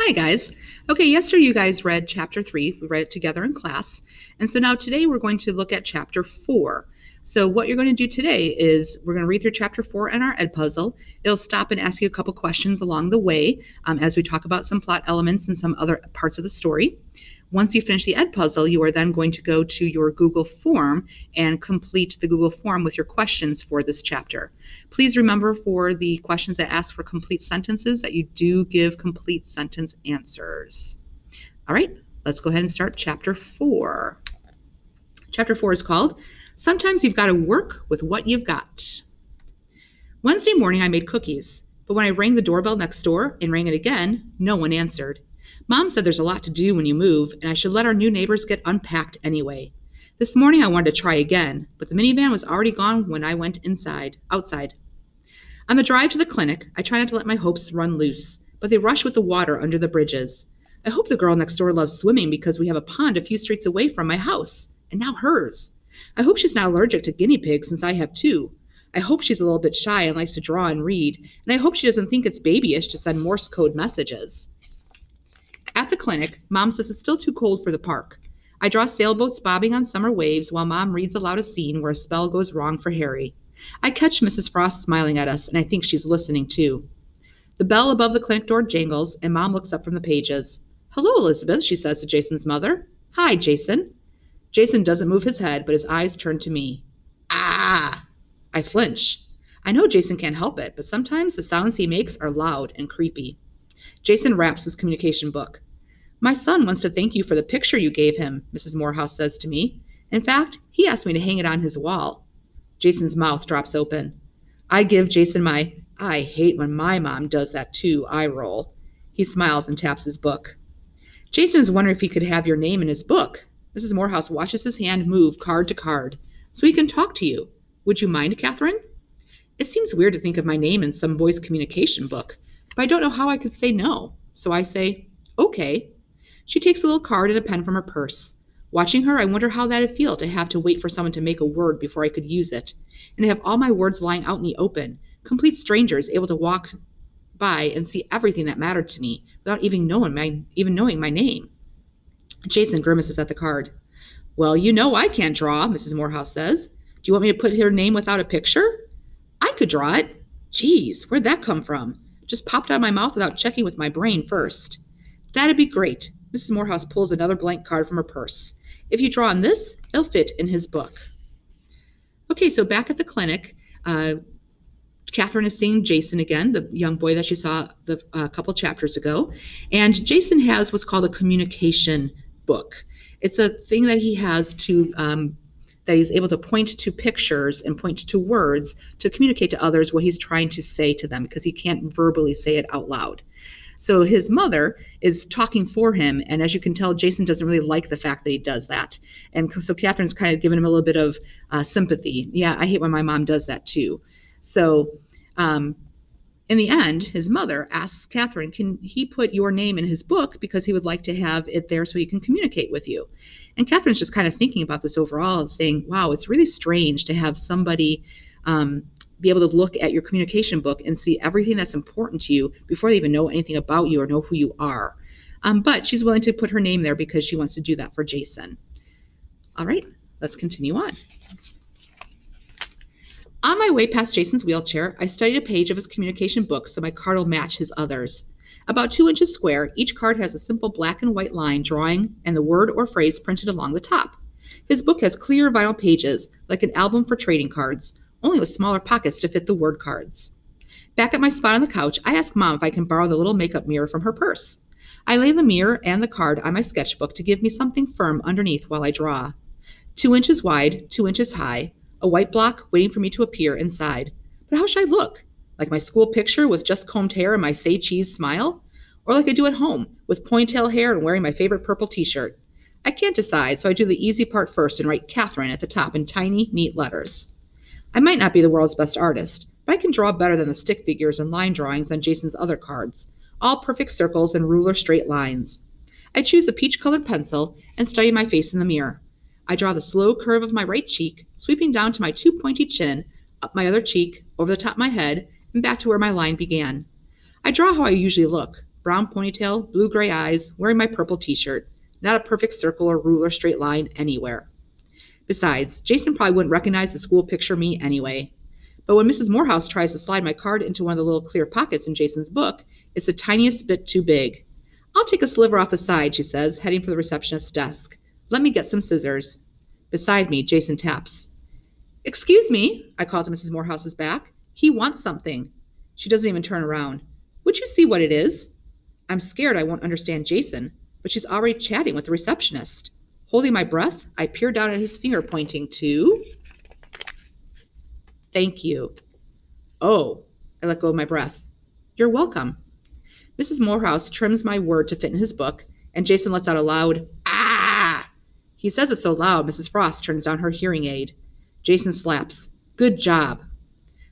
Hi, guys. Okay, yesterday you guys read chapter 3. We read it together in class. And so now today we're going to look at chapter 4. So what you're going to do today is we're going to read through chapter 4 in our Edpuzzle. It'll stop and ask you a couple questions along the way as we talk about some plot elements and some other parts of the story. Once you finish the Edpuzzle, you are then going to go to your Google form and complete the Google form with your questions for this chapter. Please remember for the questions that ask for complete sentences that you do give complete sentence answers. All right, let's go ahead and start chapter 4. Chapter 4 is called Sometimes You've Got to Work with What You've Got. Wednesday morning I made cookies, but when I rang the doorbell next door and rang it again, no one answered. Mom said there's a lot to do when you move, and I should let our new neighbors get unpacked anyway. This morning I wanted to try again, but the minivan was already gone when I went outside. On the drive to the clinic, I try not to let my hopes run loose, but they rush with the water under the bridges. I hope the girl next door loves swimming because we have a pond a few streets away from my house, and now hers. I hope she's not allergic to guinea pigs since I have two. I hope she's a little bit shy and likes to draw and read, and I hope she doesn't think it's babyish to send Morse code messages. At the clinic, Mom says it's still too cold for the park. I draw sailboats bobbing on summer waves while Mom reads aloud a scene where a spell goes wrong for Harry. I catch Mrs. Frost smiling at us, and I think she's listening too. The bell above the clinic door jingles, and Mom looks up from the pages. "Hello, Elizabeth," she says to Jason's mother. "Hi, Jason." Jason doesn't move his head, but his eyes turn to me. Ah! I flinch. I know Jason can't help it, but sometimes the sounds he makes are loud and creepy. Jason wraps his communication book. "My son wants to thank you for the picture you gave him," Mrs. Morehouse says to me. "In fact, he asked me to hang it on his wall." Jason's mouth drops open. I give Jason my "I hate when my mom does that too" eye roll. He smiles and taps his book. Jason is wondering if he could have your name in his book. Mrs. Morehouse watches his hand move card to card. "So he can talk to you. Would you mind, Catherine?" It seems weird to think of my name in some boy's communication book, but I don't know how I could say no. So I say, "Okay." She takes a little card and a pen from her purse. Watching her, I wonder how that'd feel to have to wait for someone to make a word before I could use it, and to have all my words lying out in the open, complete strangers able to walk by and see everything that mattered to me without even knowing my name. Jason grimaces at the card. "Well, you know I can't draw," Mrs. Morehouse says. "Do you want me to put her name without a picture?" I could draw it. Geez, where'd that come from? Just popped out of my mouth without checking with my brain first. "That'd be great." Mrs. Morehouse pulls another blank card from her purse. "If you draw on this, it'll fit in his book." Okay, so back at the clinic, Catherine is seeing Jason again, the young boy that she saw a couple chapters ago. And Jason has what's called a communication book. It's a thing that he has that he's able to point to pictures and point to words to communicate to others what he's trying to say to them because he can't verbally say it out loud. So his mother is talking for him, and as you can tell, Jason doesn't really like the fact that he does that. And so Catherine's kind of giving him a little bit of sympathy. "Yeah, I hate when my mom does that too." So in the end, his mother asks Catherine, "Can he put your name in his book because he would like to have it there so he can communicate with you?" And Catherine's just kind of thinking about this overall and saying, wow, it's really strange to have somebody be able to look at your communication book and see everything that's important to you before they even know anything about you or know who you are. But she's willing to put her name there because she wants to do that for Jason. All right, let's continue on. On my way past Jason's wheelchair, I studied a page of his communication book so my card will match his others. About 2 inches square, each card has a simple black and white line drawing and the word or phrase printed along the top. His book has clear vinyl pages, like an album for trading cards, only with smaller pockets to fit the word cards. Back at my spot on the couch, I ask Mom if I can borrow the little makeup mirror from her purse. I lay the mirror and the card on my sketchbook to give me something firm underneath while I draw. 2 inches wide, 2 inches high, a white block waiting for me to appear inside. But how should I look? Like my school picture with just combed hair and my say cheese smile? Or like I do at home, with ponytail hair and wearing my favorite purple t-shirt? I can't decide, so I do the easy part first and write Catherine at the top in tiny, neat letters. I might not be the world's best artist, but I can draw better than the stick figures and line drawings on Jason's other cards, all perfect circles and ruler straight lines. I choose a peach-colored pencil and study my face in the mirror. I draw the slow curve of my right cheek, sweeping down to my too pointy chin, up my other cheek, over the top of my head, and back to where my line began. I draw how I usually look, Brown ponytail, blue-gray eyes, wearing my purple t-shirt. Not a perfect circle or rule or straight line anywhere. Besides, Jason probably wouldn't recognize the school picture me anyway. But when Mrs. Morehouse tries to slide my card into one of the little clear pockets in Jason's book, it's the tiniest bit too big. I'll take a sliver off the side, she says, heading for the receptionist's desk. Let me get some scissors. Beside me, Jason taps. Excuse me, I call to Mrs. Morehouse's back. He wants something. She doesn't even turn around. Would you see what it is? I'm scared I won't understand Jason, but she's already chatting with the receptionist. Holding my breath, I peer down at his finger pointing to... Thank you. Oh, I let go of my breath. You're welcome. Mrs. Morehouse trims my word to fit in his book, and Jason lets out a loud, ah! He says it so loud, Mrs. Frost turns down her hearing aid. Jason slaps. Good job.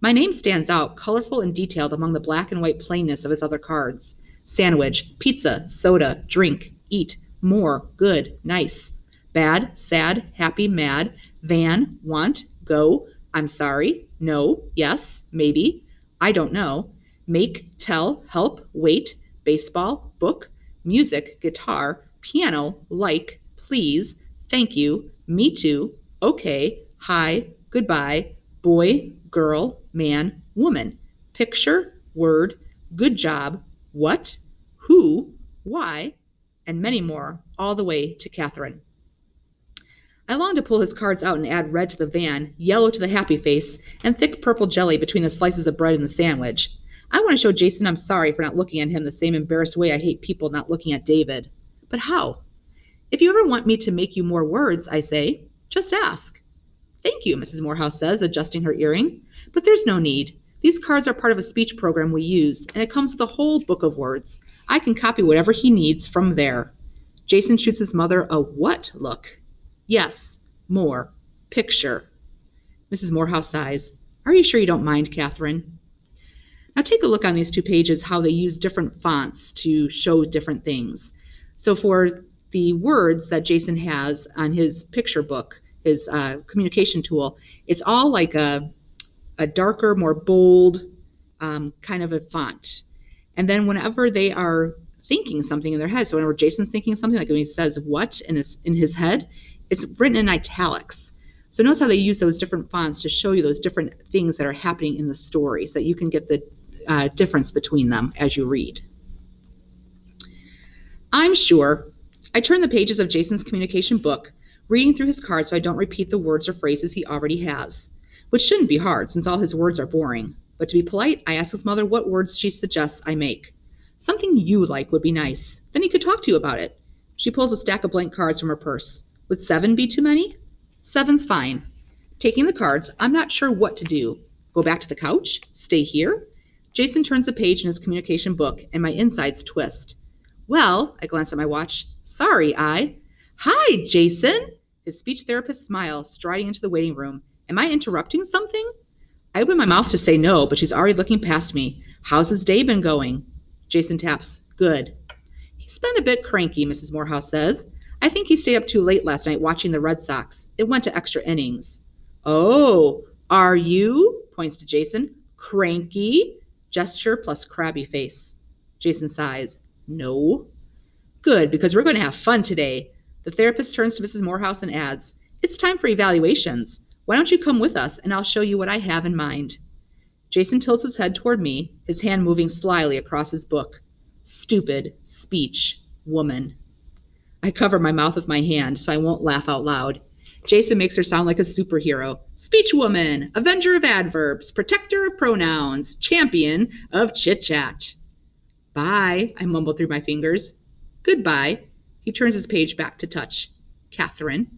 My name stands out, colorful and detailed among the black and white plainness of his other cards. Sandwich, pizza, soda, drink, eat, more, good, nice. Bad, sad, happy, mad, van, want, go, I'm sorry, no, yes, maybe, I don't know, make, tell, help, wait, baseball, book, music, guitar, piano, like, please, thank you, me too, okay, hi, goodbye, boy, girl, man, woman, picture, word, good job, what, who, why, and many more, all the way to Catherine. I long to pull his cards out and add red to the van, yellow to the happy face, and thick purple jelly between the slices of bread in the sandwich. I want to show Jason I'm sorry for not looking at him the same embarrassed way I hate people not looking at David. But how? If you ever want me to make you more words, I say, just ask. Thank you, Mrs. Morehouse says, adjusting her earring. But there's no need. These cards are part of a speech program we use, and it comes with a whole book of words. I can copy whatever he needs from there. Jason shoots his mother a what look? Yes, more. Picture. Mrs. Morehouse sighs. Are you sure you don't mind, Catherine? Now take a look on these two pages how they use different fonts to show different things. So for the words that Jason has on his picture book, his communication tool, it's all like a darker, more bold kind of a font. And then whenever they are thinking something in their head, so whenever Jason's thinking something, like when he says what and it's in his head, it's written in italics. So notice how they use those different fonts to show you those different things that are happening in the story so that you can get the difference between them as you read. I'm sure. I turn the pages of Jason's communication book, reading through his cards so I don't repeat the words or phrases he already has, which shouldn't be hard since all his words are boring. But to be polite, I ask his mother what words she suggests I make. Something you like would be nice. Then he could talk to you about it. She pulls a stack of blank cards from her purse. Would 7 be too many? 7's fine. Taking the cards, I'm not sure what to do. Go back to the couch? Stay here? Jason turns a page in his communication book, and my insides twist. Well, I glance at my watch. Sorry, Hi, Jason! His speech therapist smiles, striding into the waiting room. Am I interrupting something? I open my mouth to say no, but she's already looking past me. How's his day been going? Jason taps. Good. He's been a bit cranky, Mrs. Morehouse says. I think he stayed up too late last night watching the Red Sox. It went to extra innings. Oh, are you? Points to Jason. Cranky? Gesture plus crabby face. Jason sighs. No. Good, because we're going to have fun today. The therapist turns to Mrs. Morehouse and adds, It's time for evaluations. Why don't you come with us and I'll show you what I have in mind. Jason tilts his head toward me, his hand moving slyly across his book. Stupid speech woman. I cover my mouth with my hand so I won't laugh out loud. Jason makes her sound like a superhero. Speech woman, avenger of adverbs, protector of pronouns, champion of chit-chat. Bye, I mumble through my fingers. Goodbye. He turns his page back to touch. Catherine.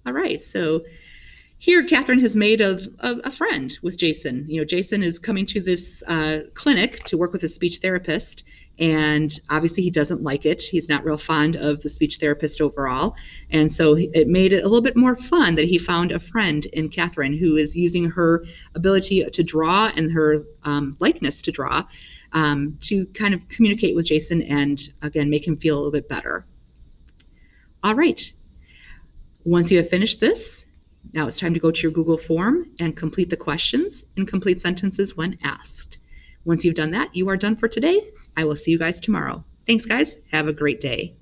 All right, so here Catherine has made a friend with Jason. You know, Jason is coming to this clinic to work with a speech therapist, and obviously he doesn't like it. He's not real fond of the speech therapist overall, and so it made it a little bit more fun that he found a friend in Catherine who is using her ability to draw and her likeness to draw to kind of communicate with Jason and, again, make him feel a little bit better. All right. Once you have finished this, now it's time to go to your Google form and complete the questions in complete sentences when asked. Once you've done that, you are done for today. I will see you guys tomorrow. Thanks, guys. Have a great day.